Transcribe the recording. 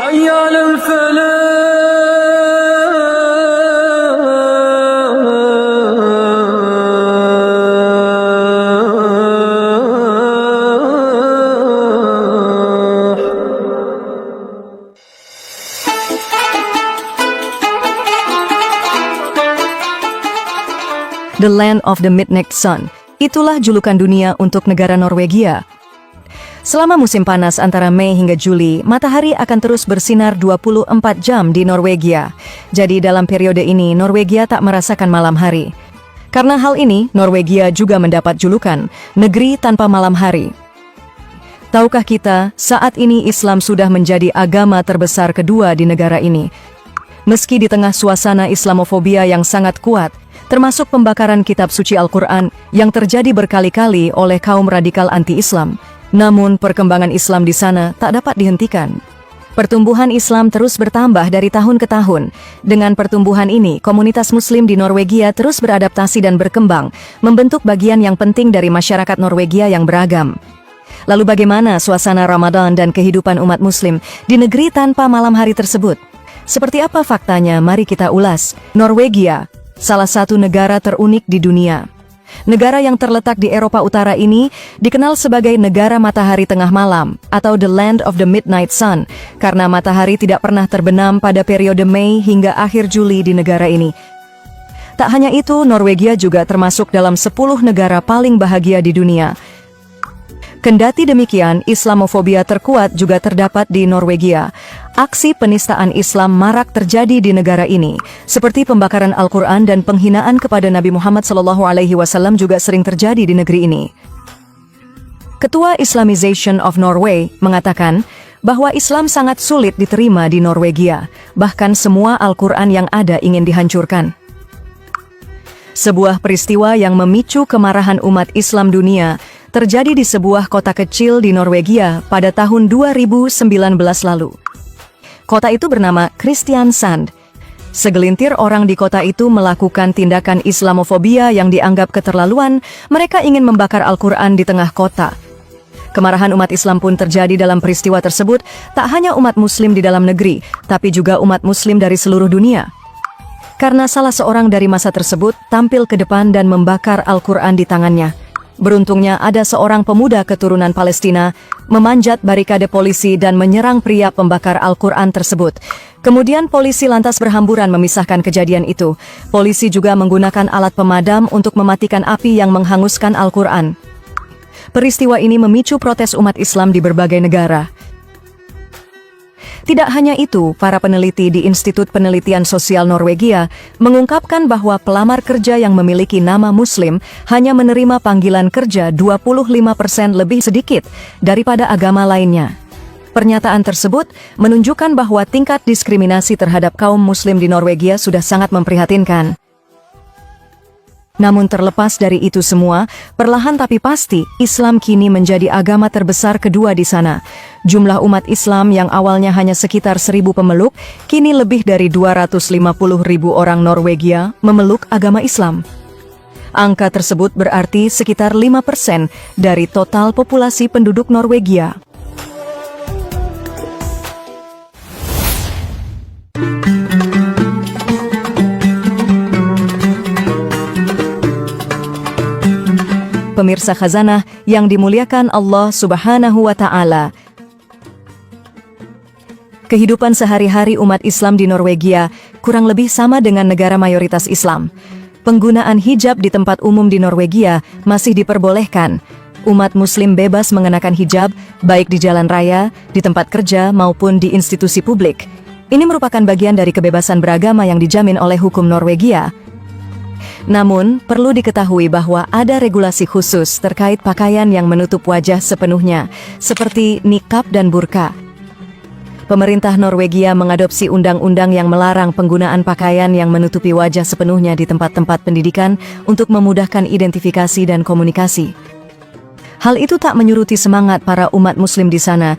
حي على الفلاح. The Land of the Midnight Sun. Itulah julukan dunia untuk negara Norwegia. Selama musim panas antara Mei hingga Juli, matahari akan terus bersinar 24 jam di Norwegia. Jadi dalam periode ini, Norwegia tak merasakan malam hari. Karena hal ini, Norwegia juga mendapat julukan negeri tanpa malam hari. Tahukah kita, saat ini Islam sudah menjadi agama terbesar kedua di negara ini. Meski di tengah suasana Islamofobia yang sangat kuat, termasuk pembakaran kitab suci Al-Quran yang terjadi berkali-kali oleh kaum radikal anti-Islam, namun perkembangan Islam di sana tak dapat dihentikan. Pertumbuhan Islam terus bertambah dari tahun ke tahun. Dengan pertumbuhan ini, komunitas Muslim di Norwegia terus beradaptasi dan berkembang, membentuk bagian yang penting dari masyarakat Norwegia yang beragam. Lalu bagaimana suasana Ramadan dan kehidupan umat Muslim di negeri tanpa malam hari tersebut? Seperti apa faktanya? Mari kita ulas. Norwegia, salah satu negara terunik di dunia. Negara yang terletak di Eropa Utara ini dikenal sebagai negara matahari tengah malam atau the Land of the Midnight Sun karena matahari tidak pernah terbenam pada periode Mei hingga akhir Juli di negara ini. Tak hanya itu, Norwegia juga termasuk dalam 10 negara paling bahagia di dunia. Kendati demikian, Islamofobia terkuat juga terdapat di Norwegia. Aksi penistaan Islam marak terjadi di negara ini, seperti pembakaran Al-Quran dan penghinaan kepada Nabi Muhammad SAW juga sering terjadi di negeri ini. Ketua Islamization of Norway mengatakan bahwa Islam sangat sulit diterima di Norwegia, bahkan semua Al-Quran yang ada ingin dihancurkan. Sebuah peristiwa yang memicu kemarahan umat Islam dunia terjadi di sebuah kota kecil di Norwegia pada tahun 2019 lalu. Kota itu bernama Kristiansand. Segelintir orang di kota itu melakukan tindakan Islamofobia yang dianggap keterlaluan. Mereka ingin membakar Al-Quran di tengah kota. Kemarahan umat Islam pun terjadi dalam peristiwa tersebut, tak hanya umat Muslim di dalam negeri, tapi juga umat Muslim dari seluruh dunia. Karena salah seorang dari massa tersebut tampil ke depan dan membakar Al-Quran di tangannya. Beruntungnya ada seorang pemuda keturunan Palestina memanjat barikade polisi dan menyerang pria pembakar Al-Quran tersebut. Kemudian polisi lantas berhamburan memisahkan kejadian itu. Polisi juga menggunakan alat pemadam untuk mematikan api yang menghanguskan Al-Quran. Peristiwa ini memicu protes umat Islam di berbagai negara. Tidak hanya itu, para peneliti di Institut Penelitian Sosial Norwegia mengungkapkan bahwa pelamar kerja yang memiliki nama Muslim hanya menerima panggilan kerja 25% lebih sedikit daripada agama lainnya. Pernyataan tersebut menunjukkan bahwa tingkat diskriminasi terhadap kaum Muslim di Norwegia sudah sangat memprihatinkan. Namun terlepas dari itu semua, perlahan tapi pasti, Islam kini menjadi agama terbesar kedua di sana. Jumlah umat Islam yang awalnya hanya sekitar 1.000 pemeluk, kini lebih dari 250.000 orang Norwegia memeluk agama Islam. Angka tersebut berarti sekitar 5% dari total populasi penduduk Norwegia. Pemirsa Khazanah yang dimuliakan Allah Subhanahu wa Ta'ala. Kehidupan sehari-hari umat Islam di Norwegia kurang lebih sama dengan negara mayoritas Islam. Penggunaan hijab di tempat umum di Norwegia masih diperbolehkan. Umat Muslim bebas mengenakan hijab, baik di jalan raya, di tempat kerja, maupun di institusi publik. Ini merupakan bagian dari kebebasan beragama yang dijamin oleh hukum Norwegia. Namun, perlu diketahui bahwa ada regulasi khusus terkait pakaian yang menutup wajah sepenuhnya, seperti niqab dan burka. Pemerintah Norwegia mengadopsi undang-undang yang melarang penggunaan pakaian yang menutupi wajah sepenuhnya di tempat-tempat pendidikan untuk memudahkan identifikasi dan komunikasi. Hal itu tak menyuruti semangat para umat Muslim di sana